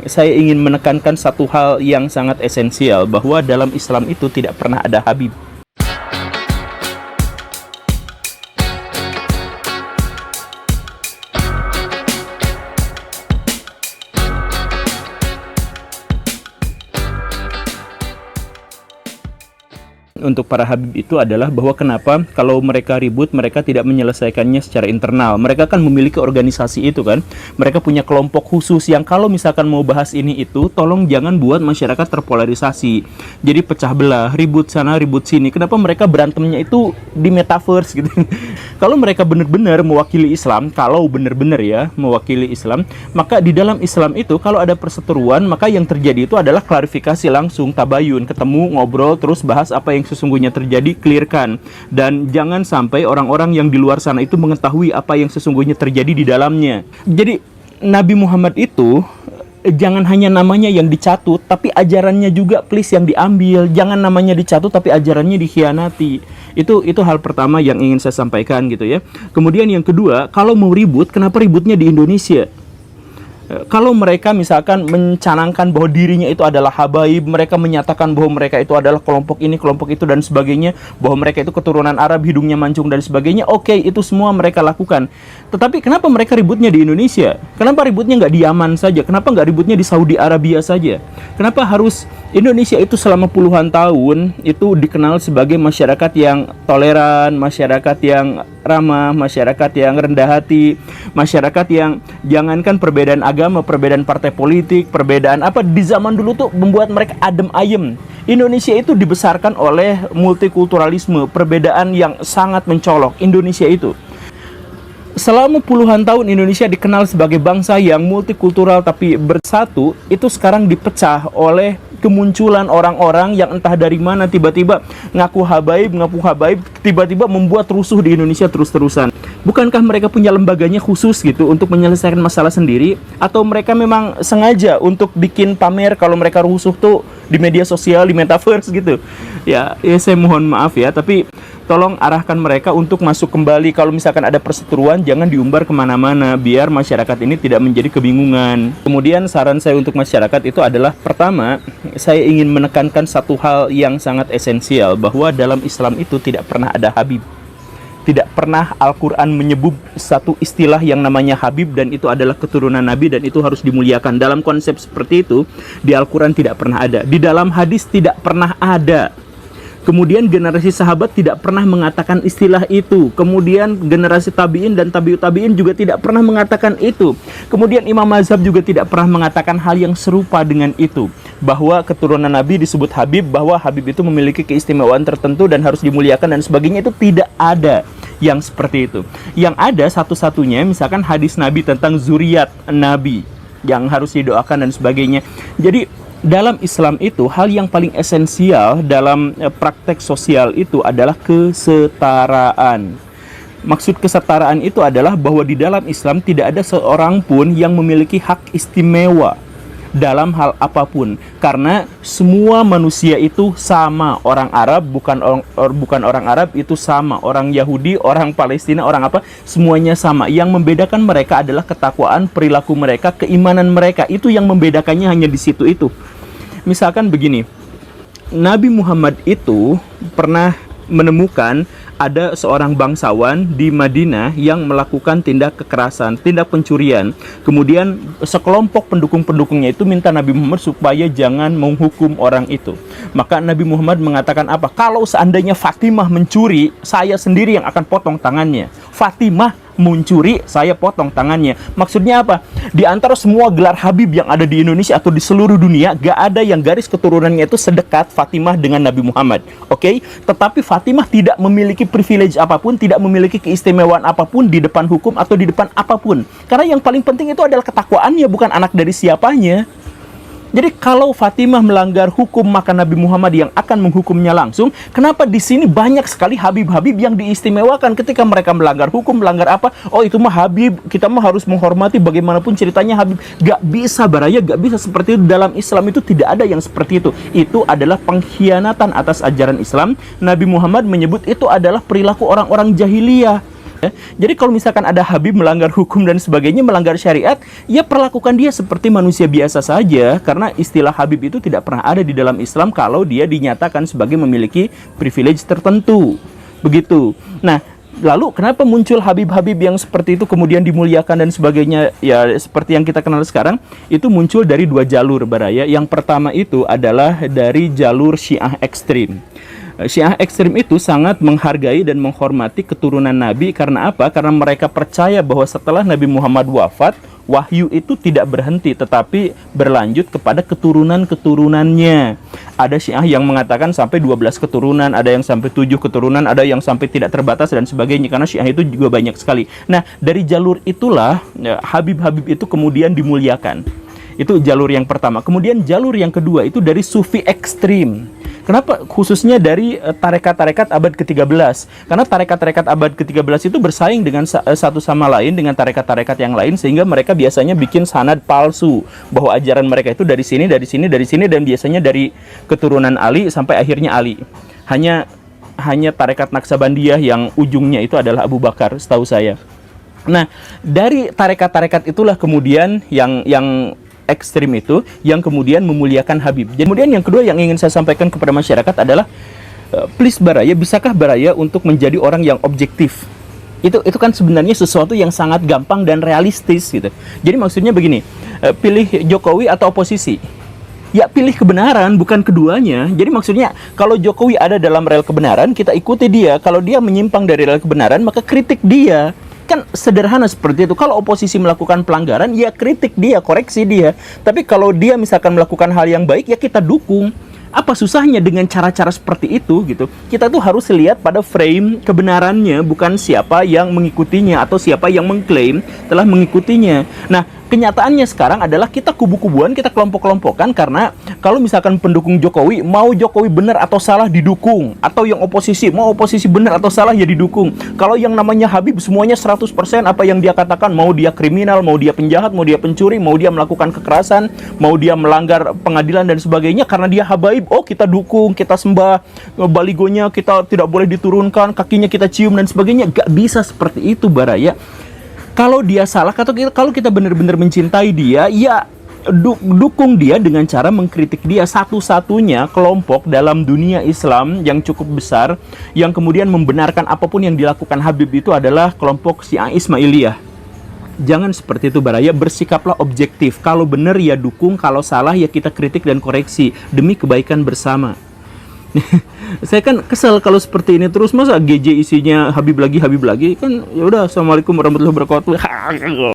saya ingin menekankan satu hal yang sangat esensial, bahwa dalam Islam itu tidak pernah ada Habib. Untuk para Habib itu adalah bahwa kenapa kalau mereka ribut, mereka tidak menyelesaikannya secara internal. Mereka kan memiliki organisasi itu kan. Mereka punya kelompok khusus yang kalau misalkan mau bahas ini itu, tolong jangan buat masyarakat terpolarisasi. Jadi pecah belah, ribut sana, ribut sini. Kenapa mereka berantemnya itu di metaverse gitu. Kalau mereka benar-benar mewakili Islam, kalau benar-benar ya mewakili Islam, maka di dalam Islam itu kalau ada perseteruan, maka yang terjadi itu adalah klarifikasi langsung, tabayun, ketemu, ngobrol, terus bahas apa yang sesungguhnya terjadi, clearkan. Dan jangan sampai orang-orang yang di luar sana itu mengetahui apa yang sesungguhnya terjadi di dalamnya. Jadi Nabi Muhammad itu jangan hanya namanya yang dicatut, tapi ajarannya juga please yang diambil. Jangan namanya dicatut tapi ajarannya dikhianati. Itu hal pertama yang ingin saya sampaikan gitu ya. Kemudian yang kedua, kalau mau ribut, kenapa ributnya di Indonesia? Kalau mereka misalkan mencanangkan bahwa dirinya itu adalah habaib, mereka menyatakan bahwa mereka itu adalah kelompok ini, kelompok itu dan sebagainya, bahwa mereka itu keturunan Arab, hidungnya mancung dan sebagainya, oke, itu semua mereka lakukan. Tetapi kenapa mereka ributnya di Indonesia? Kenapa ributnya nggak di Yaman saja? Kenapa nggak ributnya di Saudi Arabia saja? Kenapa harus Indonesia itu selama puluhan tahun itu dikenal sebagai masyarakat yang toleran, masyarakat yang ramah, masyarakat yang rendah hati, masyarakat yang jangankan perbedaan agama, perbedaan partai politik, perbedaan apa di zaman dulu tuh membuat mereka adem ayem. Indonesia itu dibesarkan oleh multikulturalisme, perbedaan yang sangat mencolok. Indonesia itu selama puluhan tahun Indonesia dikenal sebagai bangsa yang multikultural tapi bersatu, itu sekarang dipecah oleh kemunculan orang-orang yang entah dari mana tiba-tiba ngaku habaib, tiba-tiba membuat rusuh di Indonesia terus-terusan. Bukankah mereka punya lembaganya khusus gitu untuk menyelesaikan masalah sendiri? Atau mereka memang sengaja untuk bikin pamer kalau mereka rusuh tuh di media sosial, di metaverse gitu? Ya saya mohon maaf ya, tapi tolong arahkan mereka untuk masuk kembali. Kalau misalkan ada perseteruan, jangan diumbar kemana-mana, biar masyarakat ini tidak menjadi kebingungan. Kemudian saran saya untuk masyarakat itu adalah, pertama, saya ingin menekankan satu hal yang sangat esensial, bahwa dalam Islam itu tidak pernah ada Habib. Tidak pernah Al-Quran menyebut satu istilah yang namanya Habib, dan itu adalah keturunan Nabi, dan itu harus dimuliakan. Dalam konsep seperti itu, di Al-Quran tidak pernah ada. Di dalam hadis tidak pernah ada. Kemudian generasi sahabat tidak pernah mengatakan istilah itu. Kemudian generasi tabi'in dan tabi'ut tabi'in juga tidak pernah mengatakan itu. Kemudian Imam Mazhab juga tidak pernah mengatakan hal yang serupa dengan itu. Bahwa keturunan Nabi disebut Habib, bahwa Habib itu memiliki keistimewaan tertentu dan harus dimuliakan dan sebagainya, itu tidak ada yang seperti itu. Yang ada satu-satunya misalkan hadis Nabi tentang zuriat Nabi yang harus didoakan dan sebagainya. Jadi dalam Islam itu hal yang paling esensial dalam praktek sosial itu adalah kesetaraan. Maksud kesetaraan itu adalah bahwa di dalam Islam tidak ada seorang pun yang memiliki hak istimewa dalam hal apapun, karena semua manusia itu sama. Orang Arab bukan orang Arab itu sama, orang Yahudi, orang Palestina, orang apa, semuanya sama. Yang membedakan mereka adalah ketakwaan, perilaku mereka, keimanan mereka. Itu yang membedakannya hanya di situ itu. Misalkan begini, Nabi Muhammad itu pernah menemukan ada seorang bangsawan di Madinah yang melakukan tindak kekerasan, tindak pencurian. Kemudian sekelompok pendukung-pendukungnya itu minta Nabi Muhammad supaya jangan menghukum orang itu. Maka Nabi Muhammad mengatakan apa? Kalau seandainya Fatimah mencuri, saya sendiri yang akan potong tangannya. Fatimah mencuri, saya potong tangannya. Maksudnya apa? Di antara semua gelar Habib yang ada di Indonesia atau di seluruh dunia, gak ada yang garis keturunannya itu sedekat Fatimah dengan Nabi Muhammad. Oke? Tetapi Fatimah tidak memiliki privilege apapun, tidak memiliki keistimewaan apapun di depan hukum atau di depan apapun. Karena yang paling penting itu adalah ketakwaannya, bukan anak dari siapanya. Jadi kalau Fatimah melanggar hukum, maka Nabi Muhammad yang akan menghukumnya langsung. Kenapa di sini banyak sekali Habib-Habib yang diistimewakan ketika mereka melanggar hukum, melanggar apa? Oh itu mah Habib, kita mah harus menghormati bagaimanapun ceritanya Habib. Gak bisa Baraya, gak bisa seperti itu. Dalam Islam itu tidak ada yang seperti itu. Itu adalah pengkhianatan atas ajaran Islam. Nabi Muhammad menyebut itu adalah perilaku orang-orang jahiliyah. Jadi kalau misalkan ada Habib melanggar hukum dan sebagainya, melanggar syariat, ya perlakukan dia seperti manusia biasa saja, karena istilah Habib itu tidak pernah ada di dalam Islam kalau dia dinyatakan sebagai memiliki privilege tertentu. Begitu. Nah, lalu kenapa muncul Habib-Habib yang seperti itu kemudian dimuliakan dan sebagainya, ya seperti yang kita kenal sekarang? Itu muncul dari dua jalur, Baraya. Yang pertama itu adalah dari jalur Syiah ekstrim. Syiah ekstrim itu sangat menghargai dan menghormati keturunan Nabi. Karena apa? Karena mereka percaya bahwa setelah Nabi Muhammad wafat, wahyu itu tidak berhenti, tetapi berlanjut kepada keturunan-keturunannya. Ada Syiah yang mengatakan sampai 12 keturunan, ada yang sampai 7 keturunan, ada yang sampai tidak terbatas dan sebagainya, karena Syiah itu juga banyak sekali. Nah, dari jalur itulah Habib-Habib itu kemudian dimuliakan. Itu jalur yang pertama. Kemudian jalur yang kedua itu dari Sufi ekstrim. Kenapa? Khususnya dari tarekat-tarekat abad ke-13. Karena tarekat-tarekat abad ke-13 itu bersaing dengan satu sama lain dengan tarekat-tarekat yang lain, sehingga mereka biasanya bikin sanad palsu bahwa ajaran mereka itu dari sini, dari sini, dari sini, dan biasanya dari keturunan Ali sampai akhirnya Ali. Hanya tarekat Naksabandiyah yang ujungnya itu adalah Abu Bakar, setahu saya. Nah, dari tarekat-tarekat itulah kemudian yang ekstrim itu yang kemudian memuliakan Habib. Kemudian yang kedua yang ingin saya sampaikan kepada masyarakat adalah please Baraya, bisakah Baraya untuk menjadi orang yang objektif? Itu kan sebenarnya sesuatu yang sangat gampang dan realistis gitu. Jadi maksudnya begini, pilih Jokowi atau oposisi? Ya pilih kebenaran, bukan keduanya. Jadi maksudnya kalau Jokowi ada dalam rel kebenaran, kita ikuti dia. Kalau dia menyimpang dari rel kebenaran, maka kritik dia. Kan sederhana seperti itu. Kalau oposisi melakukan pelanggaran, ya kritik dia, koreksi dia. Tapi kalau dia misalkan melakukan hal yang baik, ya kita dukung. Apa susahnya dengan cara-cara seperti itu gitu? Kita tuh harus lihat pada frame kebenarannya, bukan siapa yang mengikutinya atau siapa yang mengklaim telah mengikutinya. Nah, kenyataannya sekarang adalah kita kubu-kubuan, kita kelompok-kelompokan, karena kalau misalkan pendukung Jokowi, mau Jokowi benar atau salah didukung, atau yang oposisi, mau oposisi benar atau salah ya didukung. Kalau yang namanya Habib semuanya 100% apa yang dia katakan, mau dia kriminal, mau dia penjahat, mau dia pencuri, mau dia melakukan kekerasan, mau dia melanggar pengadilan dan sebagainya, karena dia Habaib, oh kita dukung, kita sembah, baligonya kita tidak boleh diturunkan, kakinya kita cium dan sebagainya. Gak bisa seperti itu, Baraya. Kalau dia salah, kalau kita benar-benar mencintai dia, ya dukung dia dengan cara mengkritik dia. Satu-satunya kelompok dalam dunia Islam yang cukup besar yang kemudian membenarkan apapun yang dilakukan Habib itu adalah kelompok Syiah Ismailiyah. Jangan seperti itu, Baraya. Bersikaplah objektif. Kalau benar ya dukung, kalau salah ya kita kritik dan koreksi demi kebaikan bersama. Saya kan kesel kalau seperti ini terus. Masa GJ isinya Habib lagi kan. Ya udah, assalamualaikum warahmatullahi wabarakatuh.